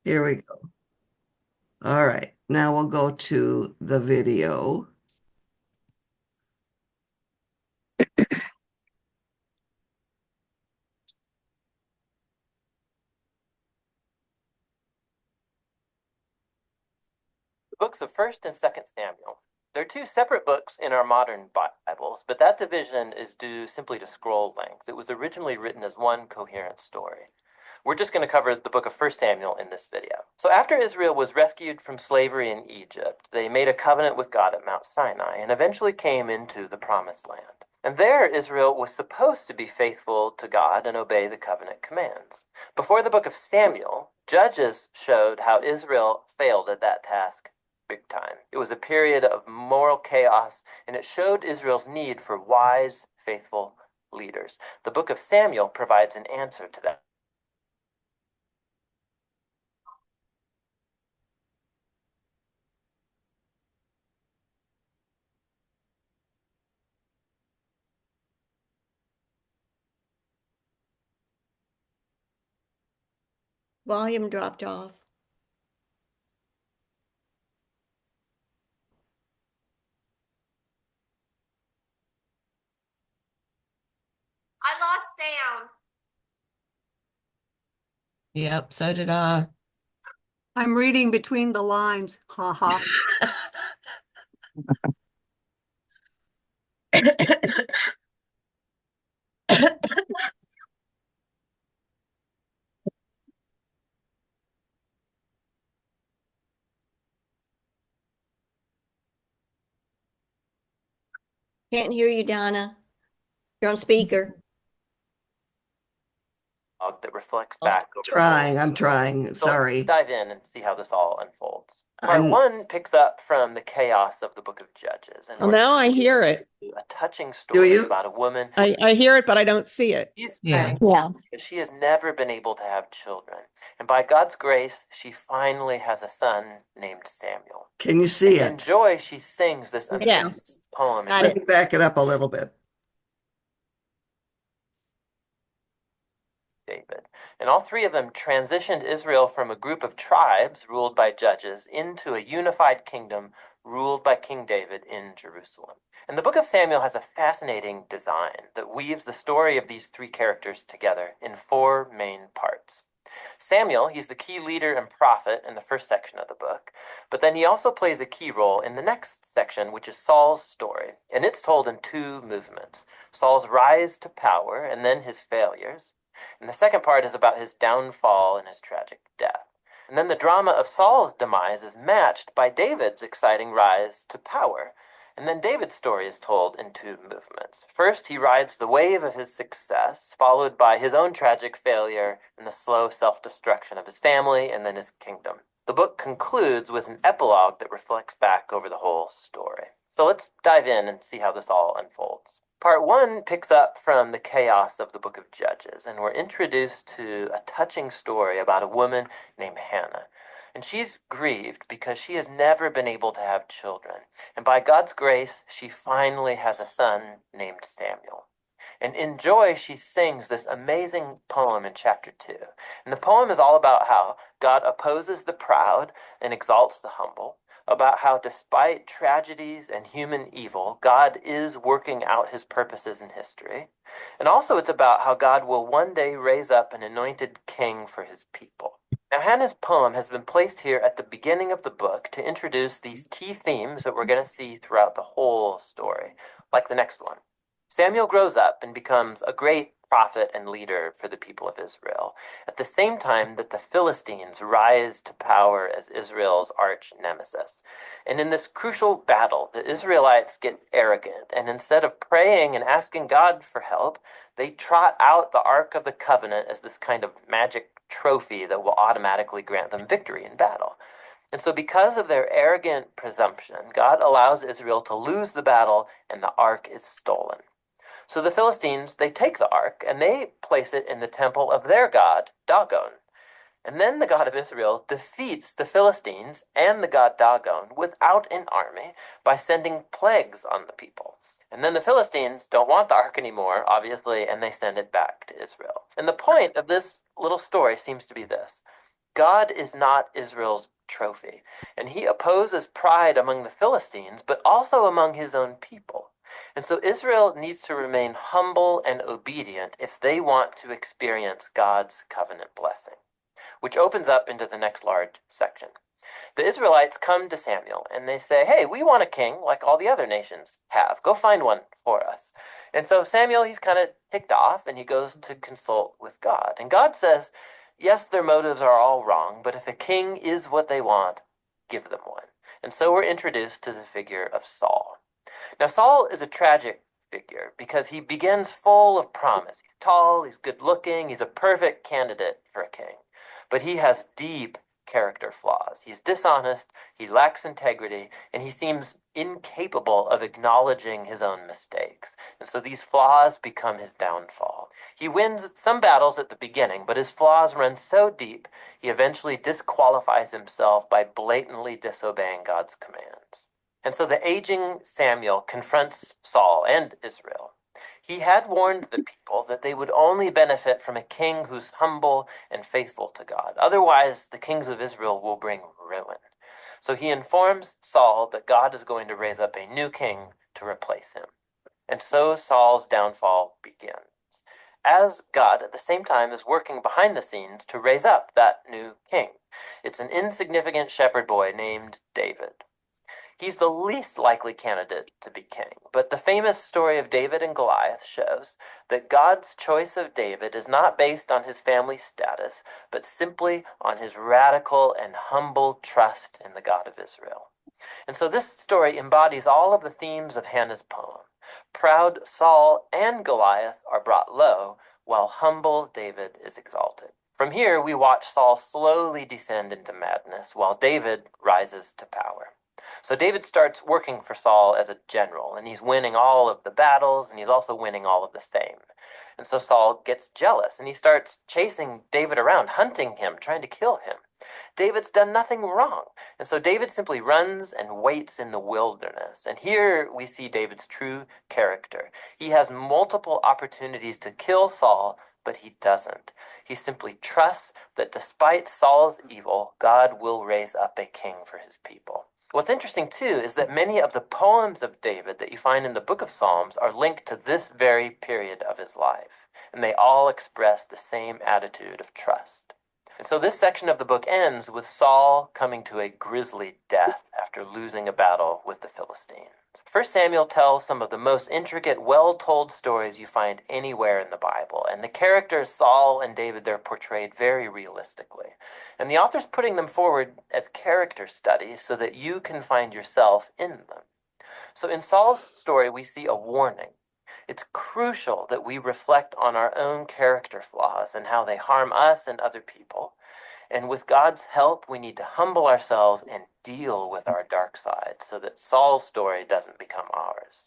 Here we go. All right. Now we'll go to the video. The books of 1st and 2nd Samuel. They're two separate books in our modern Bibles, but that division is due simply to scroll length. It was originally written as one coherent story. We're just going to cover the book of 1st Samuel in this video. So after Israel was rescued from slavery in Egypt, they made a covenant with God at Mount Sinai and eventually came into the Promised Land. And there, Israel was supposed to be faithful to God and obey the covenant commands. Before the book of Samuel, Judges showed how Israel failed at that task big time. It was a period of moral chaos, and it showed Israel's need for wise, faithful leaders. The book of Samuel provides an answer to that. Volume dropped off. I lost sound. Yep, so did I. I'm reading between the lines. Ha ha. Can't hear you, Donna. You're on speaker. That reflects back over the Trying, whole I'm story. trying. So let's Sorry. dive in and see how this all unfolds. Part I'm one picks up from the chaos of the book of Judges, and Well, we're now I hear it. a touching Do story you? about a woman. I hear it, but I don't see it. She's Yeah. pregnant because she has never been able to have children. And by God's grace, she finally has a son named Samuel. Can you see In it? joy, she sings this amazing Yes. poem in Got Let it. me back it up a little bit. David. And all three of them transitioned Israel from a group of tribes ruled by judges into a unified kingdom ruled by King David in Jerusalem. And the book of Samuel has a fascinating design that weaves the story of these three characters together in four main parts. Samuel, he's the key leader and prophet in the first section of the book, but then he also plays a key role in the next section, which is Saul's story, and it's told in two movements: Saul's rise to power and then his failures. And the second part is about his downfall and his tragic death. And then the drama of Saul's demise is matched by David's exciting rise to power. And then David's story is told in two movements. First, he rides the wave of his success, followed by his own tragic failure and the slow self-destruction of his family and then his kingdom. The book concludes with an epilogue that reflects back over the whole story. So let's dive in and see how this all unfolds. Part one picks up from the chaos of the book of Judges, and we're introduced to a touching story about a woman named Hannah. And she's grieved because she has never been able to have children. And by God's grace, she finally has a son named Samuel. And in joy, she sings this amazing poem in chapter 2. And the poem is all about how God opposes the proud and exalts the humble, about how despite tragedies and human evil, God is working out his purposes in history. And also it's about how God will one day raise up an anointed king for his people. Now, Hannah's poem has been placed here at the beginning of the book to introduce these key themes that we're going to see throughout the whole story, like the next one. Samuel grows up and becomes a great prophet and leader for the people of Israel, at the same time that the Philistines rise to power as Israel's arch nemesis. And in this crucial battle, the Israelites get arrogant, and instead of praying and asking God for help, they trot out the Ark of the Covenant as this kind of magic trophy that will automatically grant them victory in battle. And so, because of their arrogant presumption, God allows Israel to lose the battle and the ark is stolen. So the Philistines, they take the ark and they place it in the temple of their god, Dagon. And then the God of Israel defeats the Philistines and the god Dagon without an army by sending plagues on the people. And then the Philistines don't want the ark anymore, obviously, and they send it back to Israel. And the point of this little story seems to be this: God is not Israel's trophy, and he opposes pride among the Philistines, but also among his own people. And so Israel needs to remain humble and obedient if they want to experience God's covenant blessing, which opens up into the next large section. The Israelites come to Samuel and they say, hey, we want a king like all the other nations have. Go find one for us. And so Samuel, he's kind of ticked off and he goes to consult with God. And God says, yes, their motives are all wrong, but if a king is what they want, give them one. And so we're introduced to the figure of Saul. Now, Saul is a tragic figure because he begins full of promise. He's tall, he's good looking, he's a perfect candidate for a king. But he has deep character flaws. He's dishonest, he lacks integrity, and he seems incapable of acknowledging his own mistakes. And so these flaws become his downfall. He wins some battles at the beginning, but his flaws run so deep, he eventually disqualifies himself by blatantly disobeying God's commands. And so the aging Samuel confronts Saul and Israel. He had warned the people that they would only benefit from a king who's humble and faithful to God. Otherwise, the kings of Israel will bring ruin. So he informs Saul that God is going to raise up a new king to replace him. And so Saul's downfall begins, as God at the same time is working behind the scenes to raise up that new king. It's an insignificant shepherd boy named David. He's the least likely candidate to be king, but the famous story of David and Goliath shows that God's choice of David is not based on his family status, but simply on his radical and humble trust in the God of Israel. And so this story embodies all of the themes of Hannah's poem. Proud Saul and Goliath are brought low, while humble David is exalted. From here, we watch Saul slowly descend into madness, while David rises to power. So David starts working for Saul as a general, and he's winning all of the battles, and he's also winning all of the fame. And so Saul gets jealous, and he starts chasing David around, hunting him, trying to kill him. David's done nothing wrong, and so David simply runs and waits in the wilderness. And here we see David's true character. He has multiple opportunities to kill Saul, but he doesn't. He simply trusts that despite Saul's evil, God will raise up a king for his people. What's interesting, too, is that many of the poems of David that you find in the book of Psalms are linked to this very period of his life, and they all express the same attitude of trust. And so this section of the book ends with Saul coming to a grisly death after losing a battle with the Philistines. 1 Samuel tells some of the most intricate, well-told stories you find anywhere in the Bible, and the characters Saul and David, they're portrayed very realistically. And the author's putting them forward as character studies so that you can find yourself in them. So in Saul's story, we see a warning. It's crucial that we reflect on our own character flaws and how they harm us and other people. And with God's help, we need to humble ourselves and deal with our dark side so that Saul's story doesn't become ours.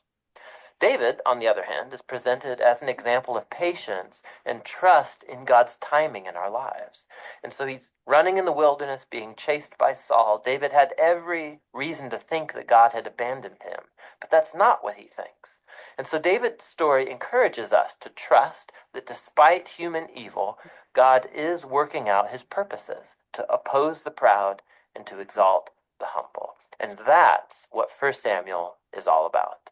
David, on the other hand, is presented as an example of patience and trust in God's timing in our lives. And so he's running in the wilderness, being chased by Saul. David had every reason to think that God had abandoned him, but that's not what he thinks. And so David's story encourages us to trust that despite human evil, God is working out his purposes to oppose the proud and to exalt the humble. And that's what 1 Samuel is all about.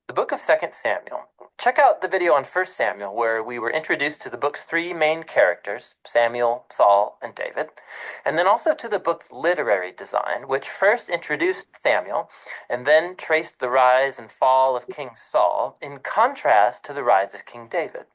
The book of 2 Samuel. Check out the video on 1 Samuel where we were introduced to the book's three main characters, Samuel, Saul, and David, and then also to the book's literary design, which first introduced Samuel and then traced the rise and fall of King Saul in contrast to the rise of King David.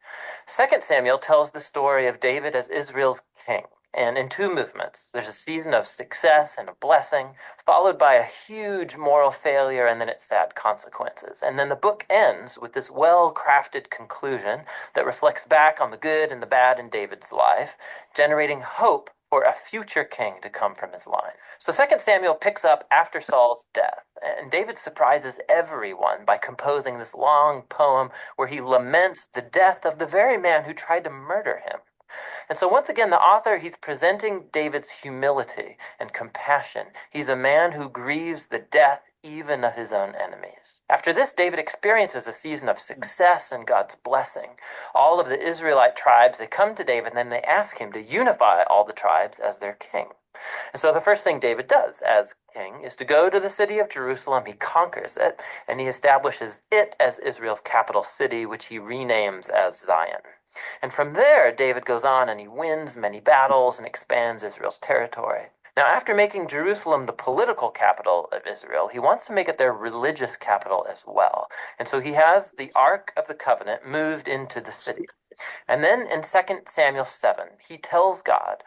2 Samuel tells the story of David as Israel's king. And in two movements, there's a season of success and a blessing, followed by a huge moral failure and then its sad consequences. And then the book ends with this well-crafted conclusion that reflects back on the good and the bad in David's life, generating hope for a future king to come from his line. So 2 Samuel picks up after Saul's death, and David surprises everyone by composing this long poem where he laments the death of the very man who tried to murder him. And so once again, the author, he's presenting David's humility and compassion. He's a man who grieves the death even of his own enemies. After this, David experiences a season of success and God's blessing. All of the Israelite tribes, they come to David and then they ask him to unify all the tribes as their king. And so the first thing David does as king is to go to the city of Jerusalem. He conquers it, and he establishes it as Israel's capital city, which he renames as Zion. And from there, David goes on and he wins many battles and expands Israel's territory. Now, after making Jerusalem the political capital of Israel, he wants to make it their religious capital as well. And so he has the Ark of the Covenant moved into the city. And then in 2 Samuel 7, he tells God,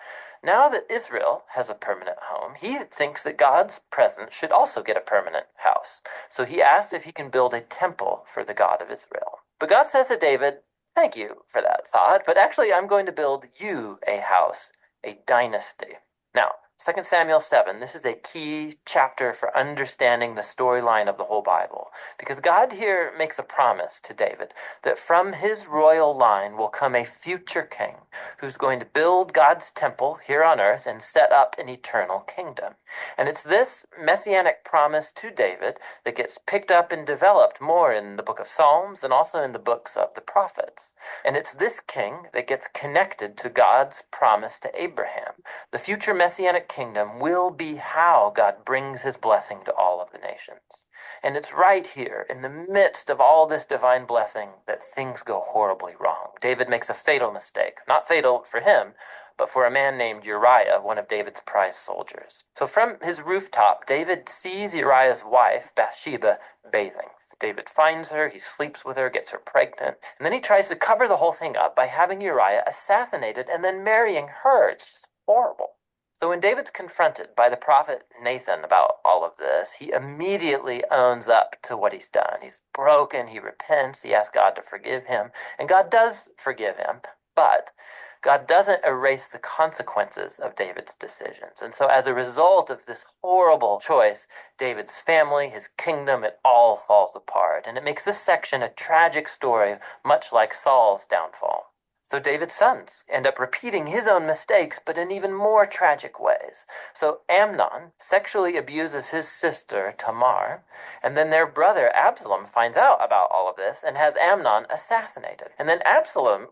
now that Israel has a permanent home, he thinks that God's presence should also get a permanent house. So he asks if he can build a temple for the God of Israel. But God says to David, thank you for that thought, but actually I'm going to build you a house, a dynasty. Now, 2 Samuel 7, this is a key chapter for understanding the storyline of the whole Bible, because God here makes a promise to David that from his royal line will come a future king who's going to build God's temple here on earth and set up an eternal kingdom. And it's this messianic promise to David that gets picked up and developed more in the book of Psalms and also in the books of the prophets. And it's this king that gets connected to God's promise to Abraham. The future messianic kingdom will be how God brings his blessing to all of the nations. And it's right here, in the midst of all this divine blessing, that things go horribly wrong. David makes a fatal mistake. Not fatal for him, but for a man named Uriah, one of David's prize soldiers. So from his rooftop, David sees Uriah's wife, Bathsheba, bathing. David finds her, he sleeps with her, gets her pregnant, and then he tries to cover the whole thing up by having Uriah assassinated and then marrying her. It's just horrible. So when David's confronted by the prophet Nathan about all of this, he immediately owns up to what he's done. He's broken, he repents, he asks God to forgive him, and God does forgive him, but God doesn't erase the consequences of David's decisions. And so as a result of this horrible choice, David's family, his kingdom, it all falls apart. And it makes this section a tragic story, much like Saul's downfall. So David's sons end up repeating his own mistakes, but in even more tragic ways. So Amnon sexually abuses his sister, Tamar, and then their brother Absalom finds out about all of this and has Amnon assassinated. And then Absalom